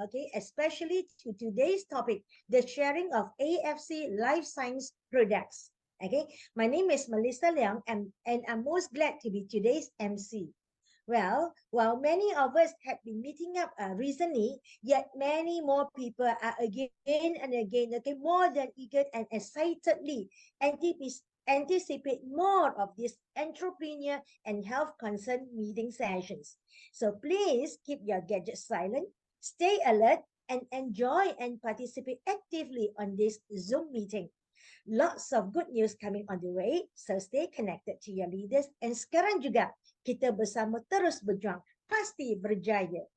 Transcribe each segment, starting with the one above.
okay, especially to today's topic, the sharing of AFC Life Science products. Okay, my name is Melissa Leong, and I'm most glad to be today's MC. Well, while many of us have been meeting up recently, yet many more people are again and again, okay, more than eager and excitedly anticipate more of these entrepreneur and health concern meeting sessions. So please keep your gadgets silent, stay alert, and enjoy and participate actively on this Zoom meeting. Lots of good news coming on the way, so stay connected to your leaders. And sekarang juga kita bersama terus berjuang, pasti berjaya.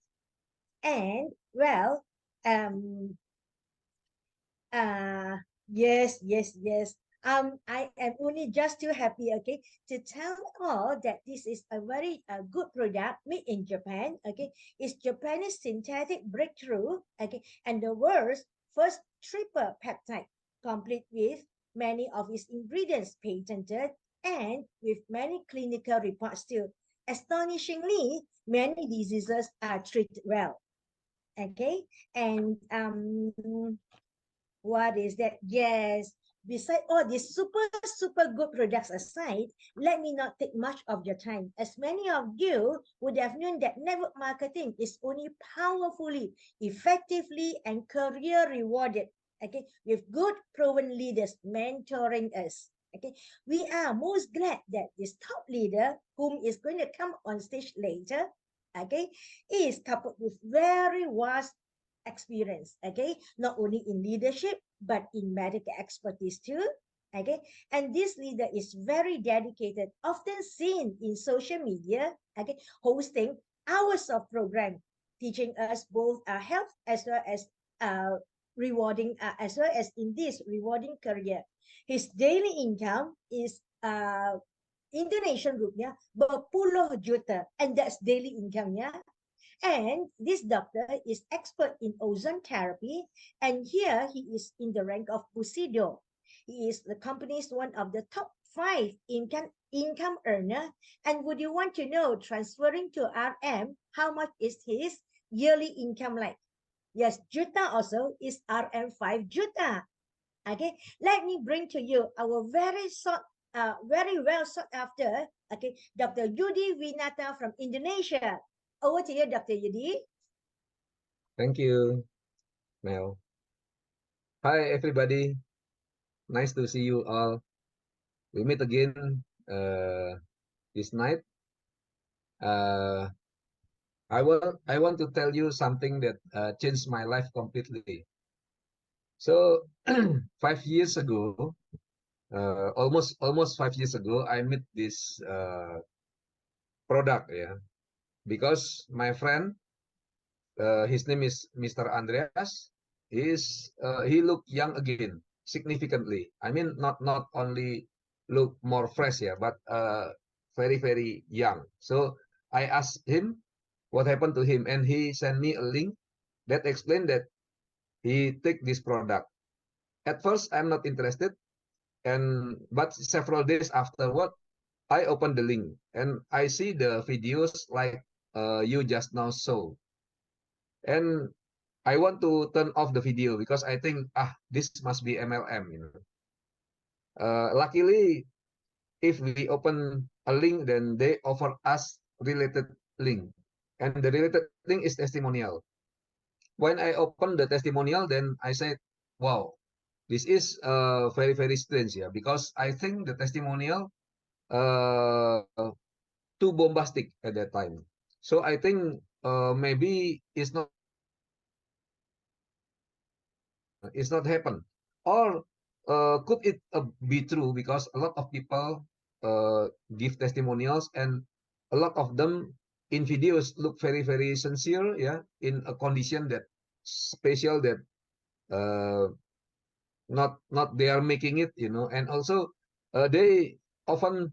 And well, um, yes. I am only just too happy, okay, to tell all that this is a very good product made in Japan, okay. It's Japanese synthetic breakthrough, okay, and the world's first triple peptide, complete with many of its ingredients patented and with many clinical reports too. Astonishingly, many diseases are treated well, okay, and what is that? Yes. Beside all these super good products aside, let me not take much of your time, as many of you would have known that network marketing is only powerfully, effectively, and career rewarded, okay, with good proven leaders mentoring us. Okay, we are most glad that this top leader, whom is going to come on stage later, okay, is coupled with very vast experience, okay, not only in leadership but in medical expertise too, okay. And this leader is very dedicated, often seen in social media, okay, hosting hours of program, teaching us both health as well as rewarding, as well as in this rewarding career. His daily income is Indonesian rupiah berpuluh juta, and that's daily income, yeah. And this doctor is expert in ozone therapy, and here he is in the rank of Pusido. He is the company's one of the top 5 income earner. And would you want to know, transferring to RM, how much is his yearly income like? Yes, Juta also is RM 5 Juta. Okay, let me bring to you our very well sought after, okay, Dr. Yudi Winata from Indonesia. Over to you, Dr. Yudi. Thank you, Mel. Hi, everybody. Nice to see you all. We meet again this night. Uh, I want to tell you something that changed my life completely. So 5 years ago, almost 5 years ago, I met this product, yeah, because my friend, his name is Mr. Andreas, he looked young again significantly. I mean, not only look more fresh, yeah, but very young. So I asked him what happened to him, and he sent me a link that explained that he take this product. At first, I'm not interested, but several days afterward, I opened the link and I see the videos like you just now saw, and I want to turn off the video because I think this must be MLM, you know. Luckily, if we open a link, then they offer us related link, and the related link is testimonial. When I open the testimonial, then I said, wow, this is very strange, yeah, because I think the testimonial uh, too bombastic at that time. So I think maybe it's not happen, or could it be true, because a lot of people give testimonials, and a lot of them in videos look very sincere, yeah, in a condition that special, that uh, not they are making it, you know. And also they often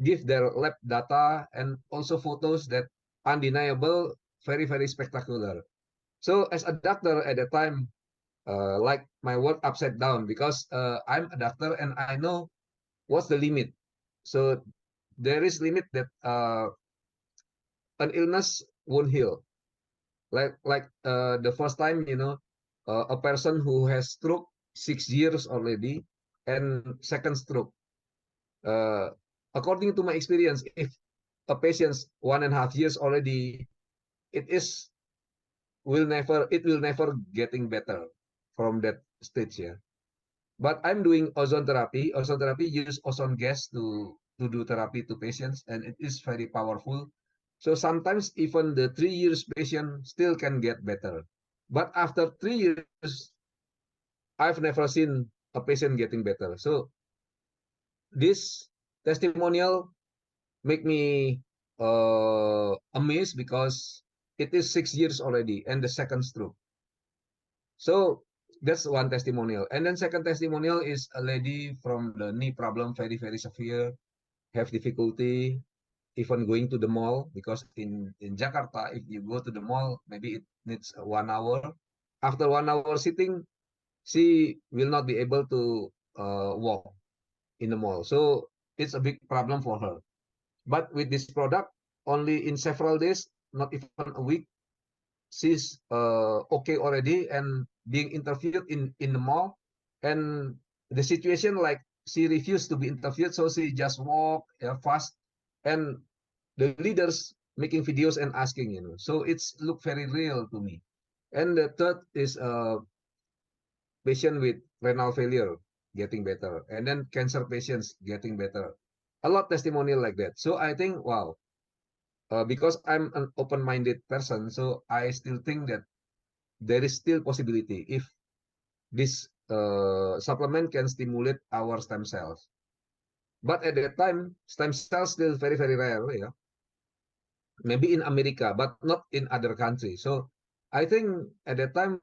give their lab data and also photos that undeniable, very spectacular. So as a doctor at the time, like my work upside down, because I'm a doctor and I know what's the limit. So there is limit that an illness won't heal. The first time, a person who has stroke 6 years already, and second stroke. According to my experience, if a patient's 1.5 years already, it will never getting better from that stage, yeah. But I'm doing ozone therapy. Ozone therapy use ozone gas to do therapy to patients, and it is very powerful. So sometimes even the 3 years patient still can get better. But after 3 years, I've never seen a patient getting better. So this testimonial make me amazed, because it is 6 years already and the second stroke. So that's one testimonial. And then second testimonial is a lady from the knee problem, very, very severe, have difficulty even going to the mall, because in Jakarta, if you go to the mall, maybe it needs 1 hour. After 1 hour sitting, she will not be able to walk in the mall. So it's a big problem for her. But with this product, only in several days, not even a week, she's okay already and being interviewed in the mall. And the situation, like, she refused to be interviewed, so she just walk, fast, and the leaders making videos and asking, so it's look very real to me. And the third is patient with renal failure getting better, and then cancer patients getting better. A lot testimonial like that. So I think, wow, because I'm an open-minded person, so I still think that there is still possibility if this supplement can stimulate our stem cells. But at that time, stem cells still very, very rare, yeah. Maybe in America, but not in other countries. So I think at that time,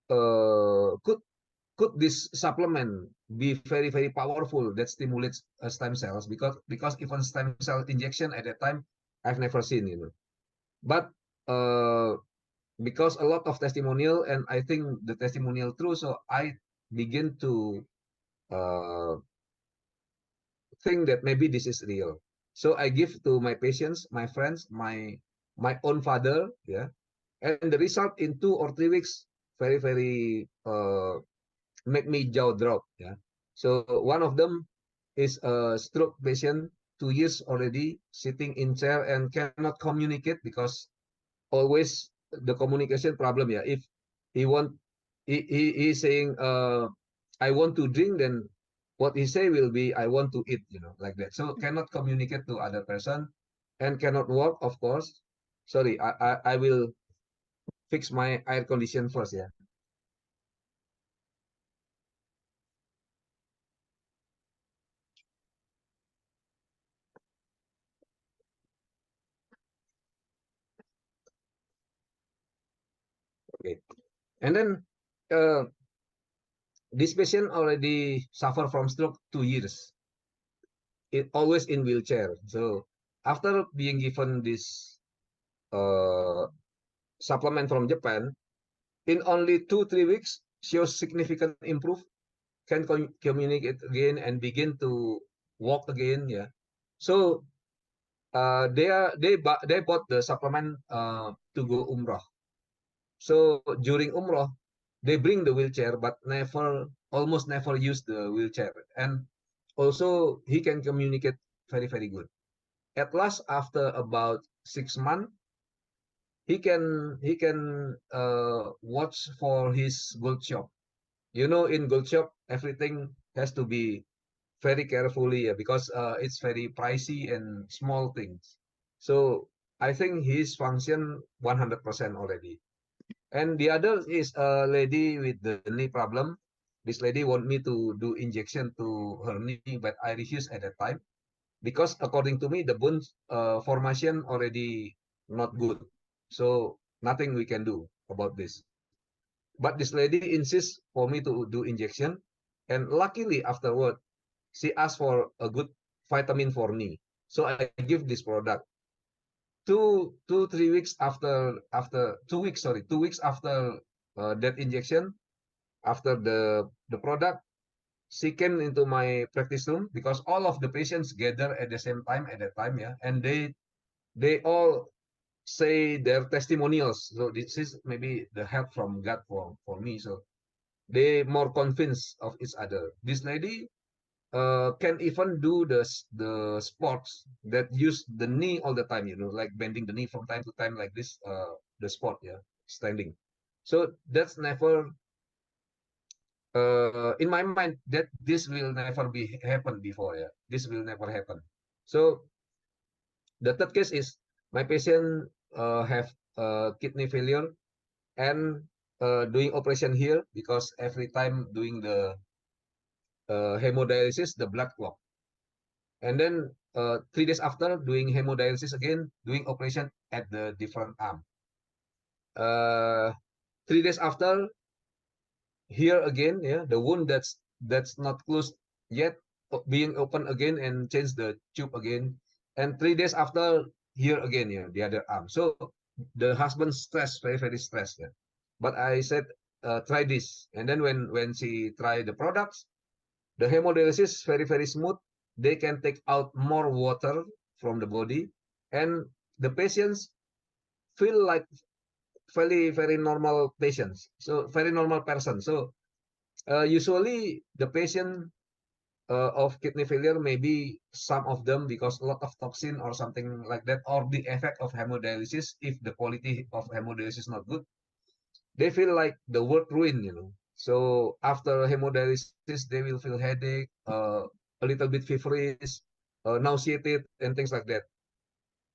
could this supplement be very, very powerful that stimulates stem cells? Because even stem cell injection at that time, I've never seen, But uh, because a lot of testimonial, and I think the testimonial true, so I begin to uh, think that maybe this is real. So I give to my patients, my friends, my own father, yeah, and the result in 2 or 3 weeks very, very make me jaw drop, yeah. So one of them is a stroke patient, 2 years already, sitting in chair and cannot communicate, because always the communication problem, yeah. If he want he's saying I want to drink, then what he say will be I want to eat, like that. So cannot communicate to other person, and cannot walk, of course. Sorry, I will fix my air condition first, yeah. Okay. And then uh, this patient already suffer from stroke 2 years. It always in wheelchair. So after being given this uh, supplement from Japan, in only 2-3 weeks, shows significant improve, can communicate again and begin to walk again. Yeah. So they bought the supplement to go umrah. So during umrah, they bring the wheelchair, but almost never use the wheelchair. And also he can communicate very, very good. At last, after about 6 months, he can watch for his gold shop. In gold shop, everything has to be very carefully, because it's very pricey and small things. So I think his function 100% already. And the other is a lady with the knee problem. This lady want me to do injection to her knee, but I refuse at that time, because according to me, the bone formation already not good. So nothing we can do about this. But this lady insists for me to do injection, and luckily afterward, she asked for a good vitamin for knee. So I give this product. 3 weeks after 2 weeks, sorry, 2 weeks after that injection, after the product, she came into my practice room, because all of the patients gather at the same time at that time, yeah, and they all say their testimonials. So this is maybe the help from God for me. So they more convinced of each other. This lady can even do the sports that use the knee all the time, like bending the knee from time to time like this, the sport, yeah, standing. So that's never in my mind that this will never be happen before, yeah. This will never happen. So the third case is my patient have kidney failure and doing operation here because every time doing the hemodialysis, the blood clot. And then 3 days after doing hemodialysis again, doing operation at the different arm. 3 days after, here again, yeah, the wound that's not closed yet, being open again and change the tube again. And 3 days after, here again, yeah, the other arm. So the husband stressed, very, very stressed. Yeah. But I said, try this. And then when she tried the products, the hemodialysis very, very smooth. They can take out more water from the body, and the patients feel like very, very normal patients. So very normal person. So usually the patient of kidney failure, maybe some of them because a lot of toxin or something like that, or the effect of hemodialysis, if the quality of hemodialysis is not good, they feel like the world ruined. So after hemodialysis, they will feel headache, a little bit feverish, nauseated, and things like that.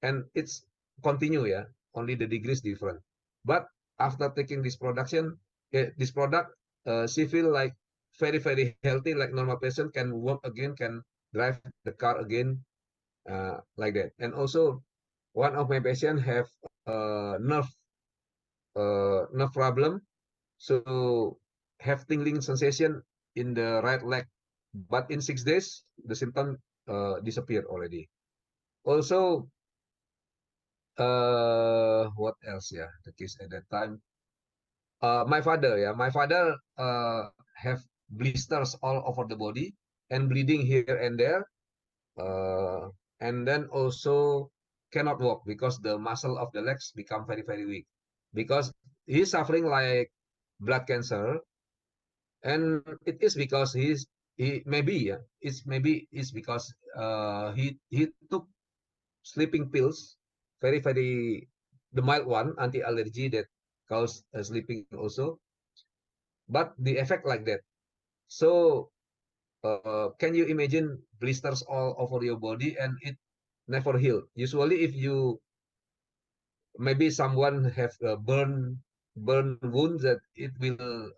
And it's continue, yeah. Only the degrees different. But after taking this product, she feel like very, very healthy, like normal person, can walk again, can drive the car again, like that. And also, one of my patient have nerve problem. So have tingling sensation in the right leg, but in 6 days the symptom disappeared already. Also, what else? Yeah, the case at that time. My father, yeah, my father have blisters all over the body and bleeding here and there, uh, and then also cannot walk because the muscle of the legs become very, very weak because he's suffering like blood cancer. And it is because he maybe, yeah, it's because he took sleeping pills, very, very, the mild one, anti-allergy that cause sleeping also, but the effect like that. So can you imagine blisters all over your body and it never heal? Usually if you, maybe someone have a burn wound, that it will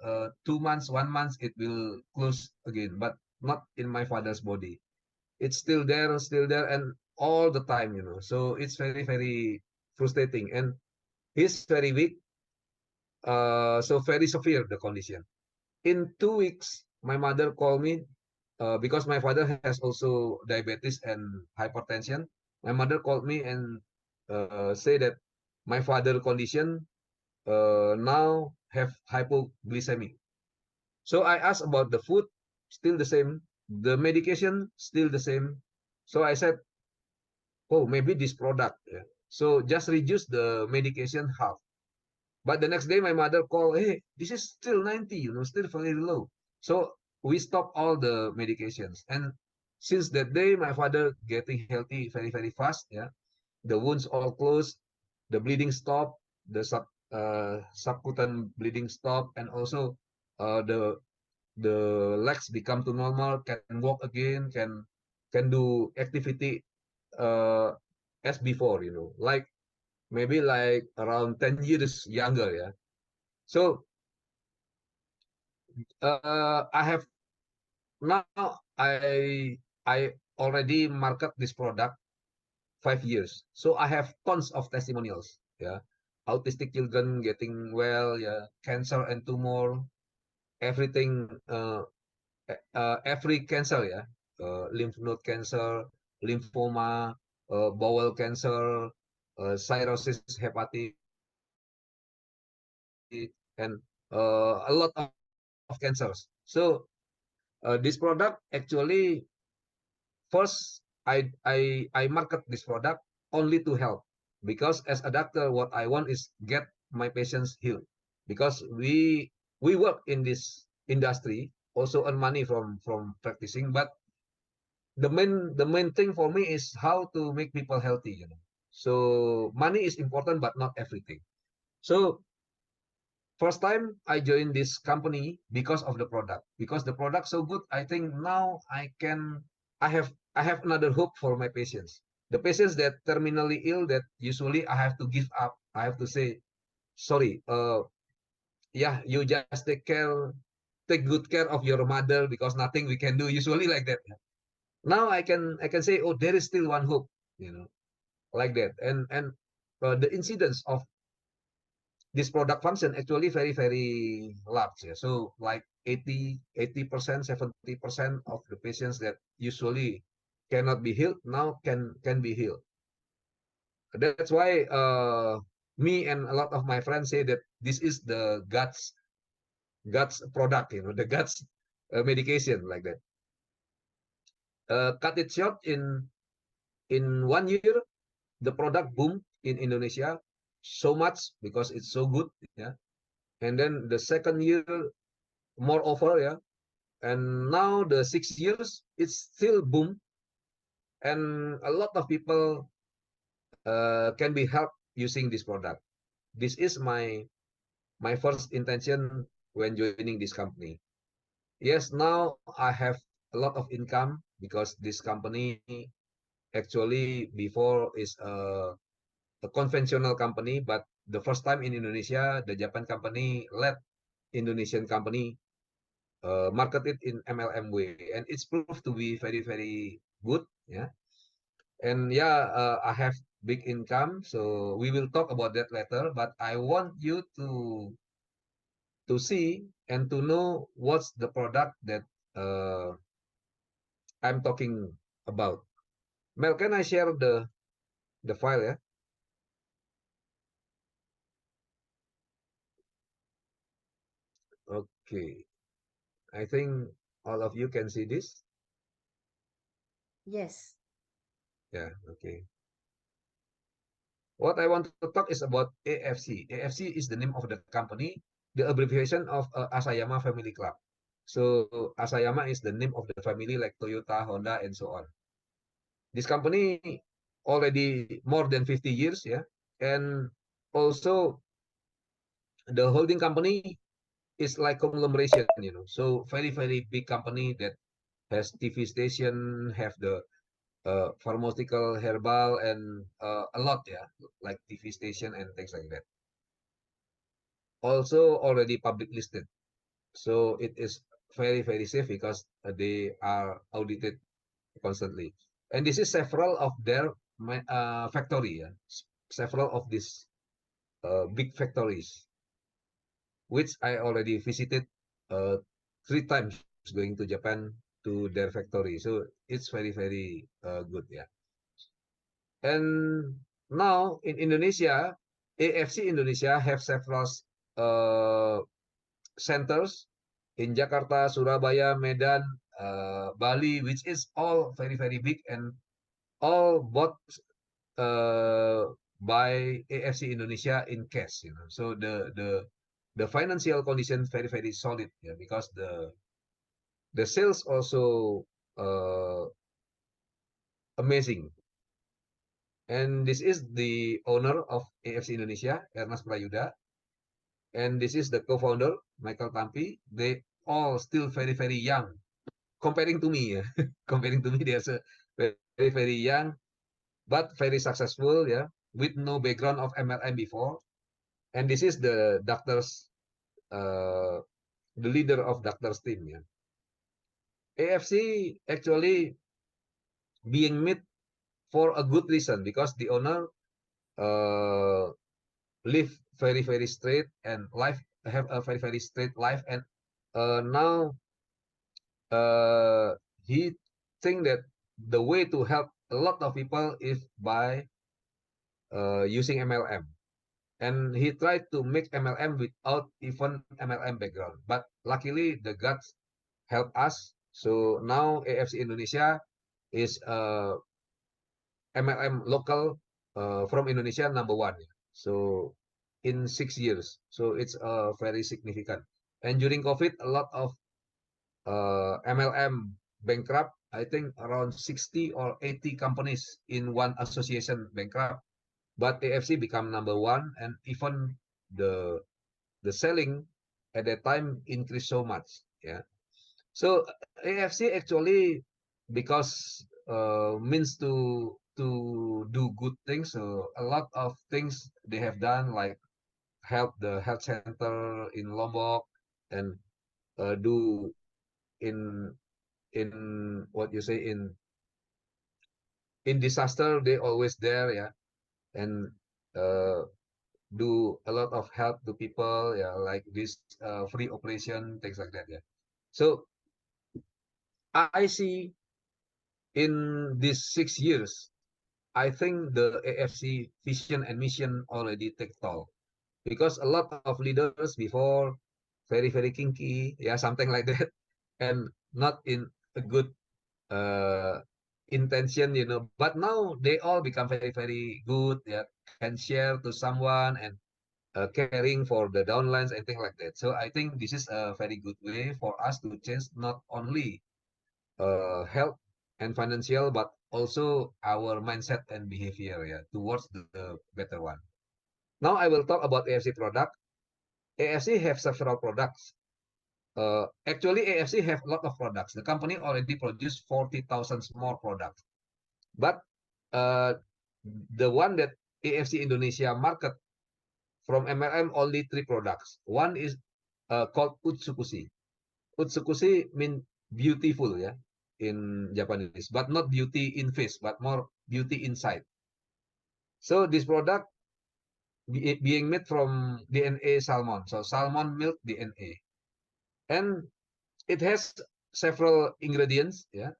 2 months, 1 month, it will close again, but not in my father's body. It's still there, and all the time. So it's very, very frustrating, and he's very weak, so very severe the condition. In 2 weeks, my mother called me, because my father has also diabetes and hypertension. My mother called me and say that my father condition now have hypoglycemic. So I asked about the food, still the same. The medication, still the same. So I said, oh, maybe this product. Yeah. So just reduce the medication half. But the next day, my mother called, hey, this is still 90, still very low. So we stopped all the medications. And since that day, my father getting healthy very, very fast. Yeah. The wounds all closed, the bleeding stopped, the subcutaneous bleeding stopped, and also the legs become to normal, can walk again, can do activity uh, as before, like maybe like around 10 years younger, yeah. So I have now, I already market this product 5 years. So I have tons of testimonials. Yeah, autistic children getting well. Yeah, cancer and tumor, everything. Every cancer. Yeah, lymph node cancer, lymphoma, bowel cancer, cirrhosis, hepatic, and a lot of cancers. So this product actually, first I market this product only to help. because as a doctor, what I want is get my patients healed, because we work in this industry, also earn money from practicing, but the main thing for me is how to make people healthy, you know. So money is important, but not everything. So first time I joined this company because of the product, because the product so good. I think now I have another hope for my patients. The patients that terminally ill, that usually I have to give up. I have to say, sorry, yeah, you just take good care of your mother, because nothing we can do, usually like that. Now I can say, oh, there is still one hope, you know, like that. And the incidence of this product function actually very, very large. Yeah. So like 80%, 70% of the patients that usually cannot be healed now can be healed. That's why me and a lot of my friends say that this is the God's product, you know, the God's medication, like that. Cut it short, in 1 year, the product boom in Indonesia so much because it's so good. Yeah. And then the second year, moreover, yeah. And now the 6 years, it's still boom, and a lot of people can be helped using this product. This is my first intention when joining this company. Yes, now I have a lot of income because this company actually before is a conventional company, but the first time in Indonesia, the Japan company let Indonesian company market it in MLM way, and it's proved to be very, very good. Yeah. And yeah, I have big income, so we will talk about that later, but I want you to see and to know what's the product that uh, I'm talking about. Mel, can I share the file? Yeah. Okay. I think all of you can see this. Yes. Yeah. Okay. What I want to talk is about AFC. AFC is the name of the company, the abbreviation of Asayama Family Club. So Asayama is the name of the family, like Toyota, Honda, and so on. This company already more than 50 years, yeah. And also the holding company is like conglomeration, you know. So very, very big company that has TV station, have the pharmaceutical, herbal, and a lot, yeah, like TV station and things like that. Also already public listed. So it is very, very safe because they are audited constantly. And this is several of their factory, yeah? Several of these big factories, which I already visited uh, 3 times going to Japan to their factory. So it's very, very good, yeah. And now in Indonesia, AFC Indonesia have several uh, centers in Jakarta, Surabaya, Medan, Bali, which is all very, very big and all bought by AFC Indonesia in cash, you know. So the financial condition very, very solid, yeah, because the sales also uh, amazing. And this is the owner of AFC Indonesia, Ernest Prayuda, and this is the co-founder, Michael Tampi. They all still very, very young, comparing to me, yeah. Comparing to me, they're very, very young, but very successful, yeah, with no background of MLM before. And this is the doctors, uh, the leader of doctors team, yeah. AFC actually being made for a good reason, because the owner uh, live very, very straight and life have a very, very straight life, and now uh, he think that the way to help a lot of people is by using MLM, and he tried to make MLM without even MLM background, but luckily the gods help us. So now AFC Indonesia is MLM local from Indonesia #1. So in 6 years, so it's very significant. And during COVID, a lot of MLM bankrupt. I think around 60 or 80 companies in one association bankrupt. But AFC become #1, and even the selling at that time increased so much. Yeah. So AFC actually, because means to do good things. So a lot of things they have done, like help the health center in Lombok, and do in what you say, in disaster they always there. Yeah. And uh, do a lot of help to people. Yeah, like this free operation, things like that. Yeah. So I see in these 6 years, I think the AFC vision and mission already take toll, because a lot of leaders before very kinky, yeah, something like that, and not in a good uh, intention, But now they all become very good, yeah, can share to someone, and caring for the downlines and things like that. So I think this is a very good way for us to change not only health and financial, but also our mindset and behavior, yeah, towards the better one. Now I will talk about AFC product. AFC have several products. Actually, AFC have a lot of products. The company already produced 40,000 more products. But uh, the one that AFC Indonesia market from MLM, only 3 products. One is called Utsukushi. Utsukushi mean beautiful, yeah, in Japanese, but not beauty in face, but more beauty inside. So this product being made from DNA salmon, so salmon milk DNA, and it has several ingredients, yeah.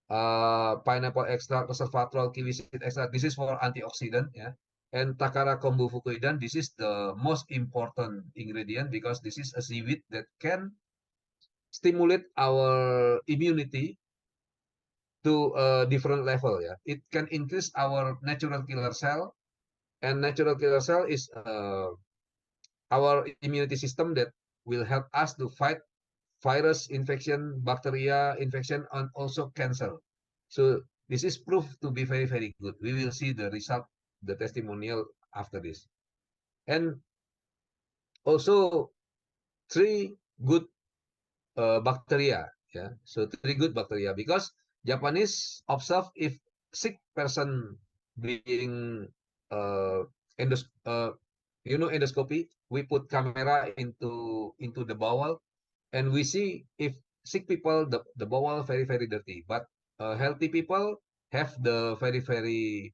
Pineapple extract, resveratrol, kiwi seed extract. This is for antioxidant, yeah. And Takara kombu fukuidan. This is the most important ingredient, because this is a seaweed that can stimulate our immunity to a different level. Yeah, it can increase our natural killer cell, and natural killer cell is our immunity system that will help us to fight virus infection, bacteria infection, and also cancer. So this is proved to be very good. We will see the result, the testimonial after this. And also 3 good bacteria. Yeah, so 3 good bacteria, because Japanese observe if sick person being uh, endos endoscopy, we put camera into the bowel, and we see if sick people, the bowel very dirty, but healthy people have the very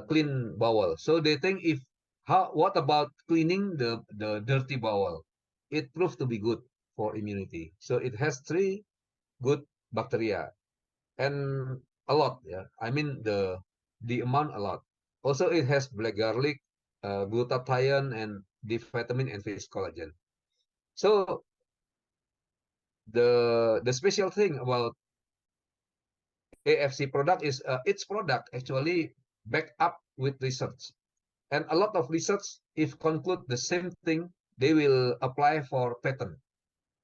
clean bowel. So they think, if what about cleaning the dirty bowel? It proved to be good for immunity. So it has 3 good bacteria, and a lot. Yeah, I mean the amount a lot. Also, it has black garlic, glutathione, and D vitamin and fish collagen. So the special thing about AFC product is its product actually backed up with research. And a lot of research, if conclude the same thing, they will apply for patent,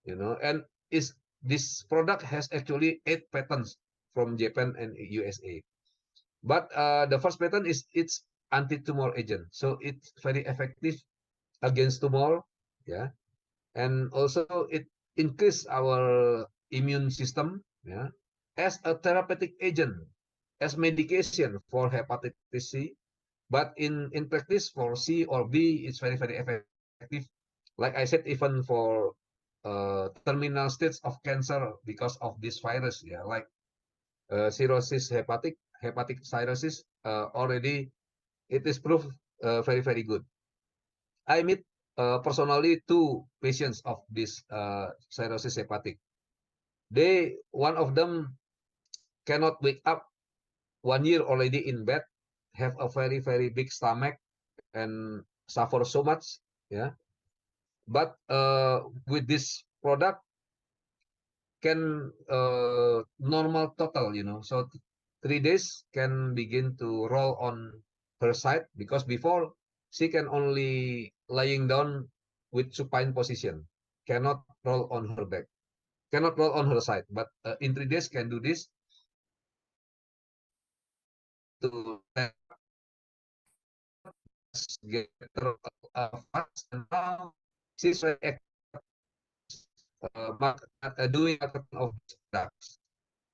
and is this product has actually 8 patents from Japan and USA. But the first patent is its anti-tumor agent. So it's very effective against tumor, yeah. And also it increase our immune system, yeah, as a therapeutic agent, as medication for hepatitis C. But in practice, for C or B, it's very effective. Like I said, even for terminal stages of cancer because of this virus, yeah, like cirrhosis hepatic cirrhosis, already it is proved very good. I meet personally 2 patients of this cirrhosis hepatic. One of them cannot wake up, 1 year already in bed, have a very big stomach, and suffer so much, yeah. But with this product can normal total, so 3 days can begin to roll on her side, because before she can only lying down with supine position, cannot roll on her back, cannot roll on her side. But in 3 days can do this to get her fast, and now she's doing marketing of products.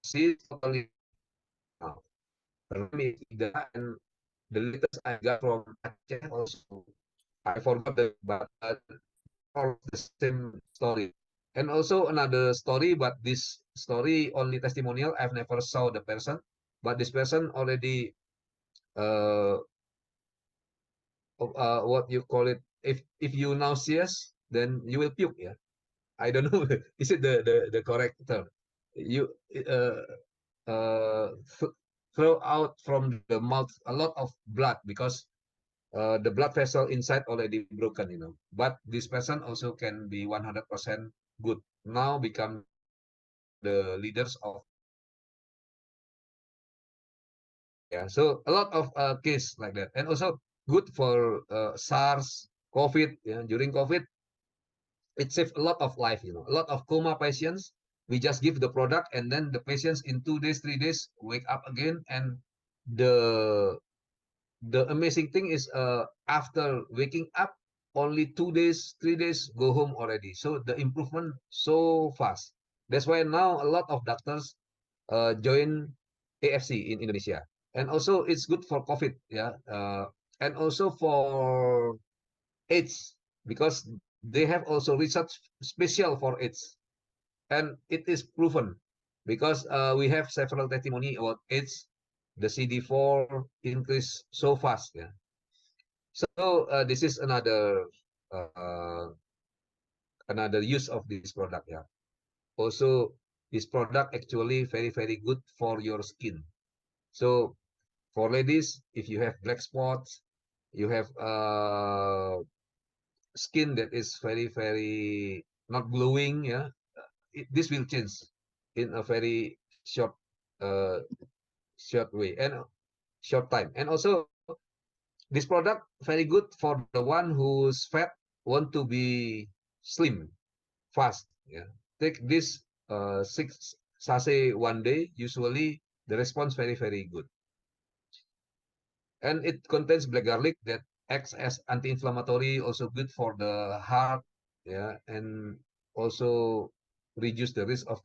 She's totally now. Her name is Ida, and the latest I got from Aceh also. I forgot but all the same story. And also another story, but this story only testimonial. I've never saw the person, but this person already uh, what you call it? If you nauseous, then you will puke. Yeah, I don't know. Is it the correct term? You uh, throw out from the mouth a lot of blood because the blood vessel inside already broken, But this person also can be 100% good. Now become the leaders of, yeah. So a lot of case like that, and also good for SARS, COVID. Yeah, during COVID, it saved a lot of life. A lot of coma patients. We just give the product, and then the patients in 2 days, 3 days wake up again, and the amazing thing is after waking up only 2 days 3 days go home already, so the improvement so fast. That's why now a lot of doctors join AFC in Indonesia, and also it's good for COVID, yeah, and also for AIDS, because they have also research special for AIDS, and it is proven because we have several testimony about AIDS. The CD4 increase so fast, yeah. So this is uh, another use of this product, yeah. Also, this product actually very good for your skin. So for ladies, if you have black spots, you have skin that is very not glowing, yeah, this will change in a very uh, short way and short time. And also, this product very good for the one who's fat, want to be slim fast. Yeah, take this 6 sachet one day. Usually the response very good, and it contains black garlic that acts as anti-inflammatory, also good for the heart. Yeah, and also reduce the risk of